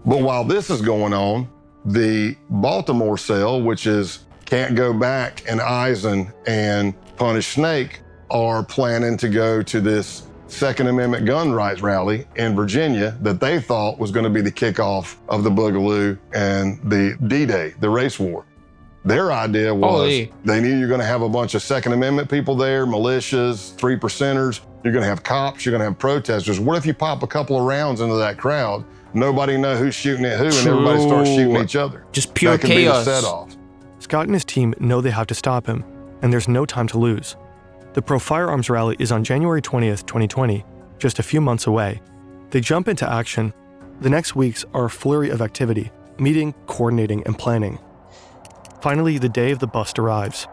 But while this is going on, the Baltimore cell, which is Can't Go Back and Eisen and Punish Snake, are planning to go to this Second Amendment gun rights rally in Virginia that they thought was going to be the kickoff of the Boogaloo and the D-Day, the race war. Their idea was they knew you're going to have a bunch of Second Amendment people there, militias, 3%ers. You're going to have cops. You're going to have protesters. What if you pop a couple of rounds into that crowd? Nobody know who's shooting at who, and everybody starts shooting each other. Just pure that can chaos. Be the set-off. Scott and his team know they have to stop him, and there's no time to lose. The pro-firearms rally is on January 20th, 2020, just a few months away. They jump into action. The next weeks are a flurry of activity, meeting, coordinating, and planning. Finally, the day of the bust arrives.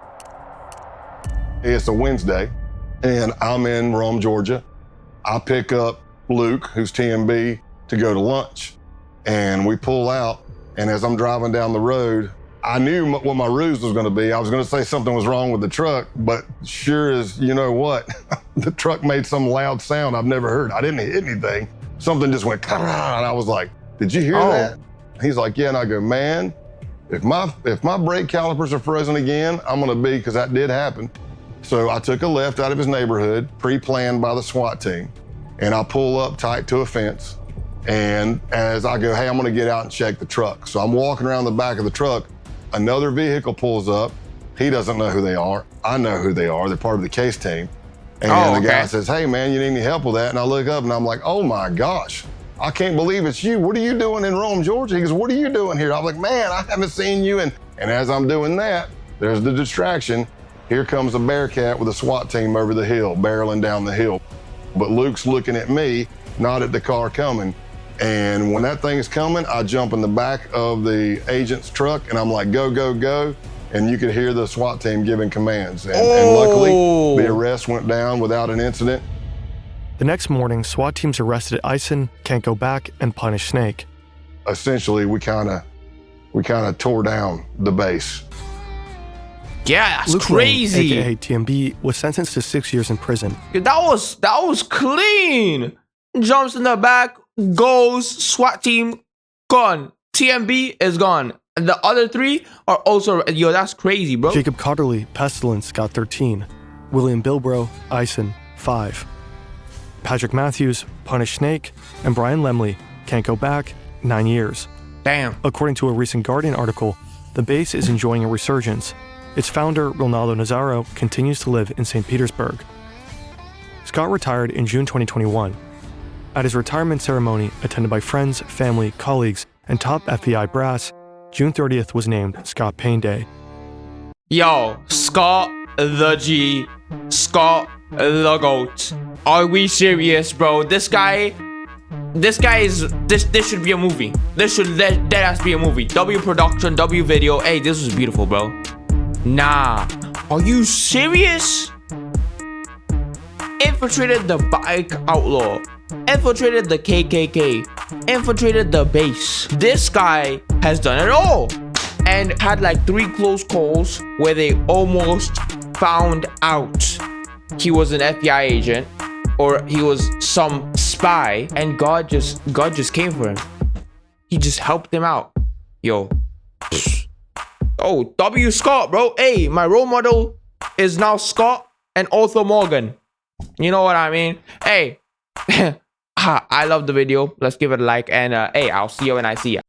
It's a Wednesday, and I'm in Rome, Georgia. I pick up Luke, who's TMB, to go to lunch. And we pull out, and as I'm driving down the road, I knew what my ruse was going to be. I was going to say something was wrong with the truck, but sure as you know what, the truck made some loud sound I've never heard. I didn't hit anything. Something just went, and I was like, did you hear that? He's like, yeah, and I go, man, if my brake calipers are frozen again, I'm going to be, because that did happen. So I took a left out of his neighborhood, pre-planned by the SWAT team, and I pull up tight to a fence. And as I go, hey, I'm going to get out and check the truck. So I'm walking around the back of the truck. Another vehicle pulls up. He doesn't know who they are. I know who they are. They're part of the case team. And the guy says, hey, man, you need any help with that? And I look up and I'm like, oh my gosh, I can't believe it's you. What are you doing in Rome, Georgia? He goes, what are you doing here? I'm like, man, I haven't seen you. And as I'm doing that, there's the distraction. Here comes a Bearcat with a SWAT team over the hill, barreling down the hill. But Luke's looking at me, not at the car coming. And when that thing's coming, I jump in the back of the agent's truck and I'm like, go, go, go. And you could hear the SWAT team giving commands. And luckily, the arrest went down without an incident. The next morning, SWAT teams arrested Eisen, Can't Go Back, and Punish Snake. Essentially, we kind of tore down the base. Yeah, that's Luke crazy. Lane, aka TMB, was sentenced to 6 years in prison. That was clean. Jumps in the back, goes, SWAT team, gone. TMB is gone. And the other three are also, yo, that's crazy, bro. Jacob Cotterly, Pestilence, got 13. William Bilbro, Eisen, 5. Patrick Matthews, Punish Snake, and Brian Lemley, Can't Go Back, 9 years. Damn. According to a recent Guardian article, the base is enjoying a resurgence. Its founder, Ronaldo Nazzaro, continues to live in St. Petersburg. Scott retired in June 2021. At his retirement ceremony, attended by friends, family, colleagues, and top FBI brass, June 30th was named Scott Payne Day. Yo, Scott the G, Scott the GOAT. Are we serious, bro? This should be a movie. There has to be a movie. W production, W video. Hey, this was beautiful, bro. Nah, are you serious? Infiltrated the bike outlaw, infiltrated the KKK, infiltrated the base. This guy has done it all and had like 3 close calls where they almost found out he was an FBI agent or he was some spy, and God just came for him. He just helped him out. Yo. Oh, W Scott, bro. Hey, my role model is now Scott and Arthur Morgan. You know what I mean? Hey, I love the video. Let's give it a like, and hey, I'll see you when I see ya.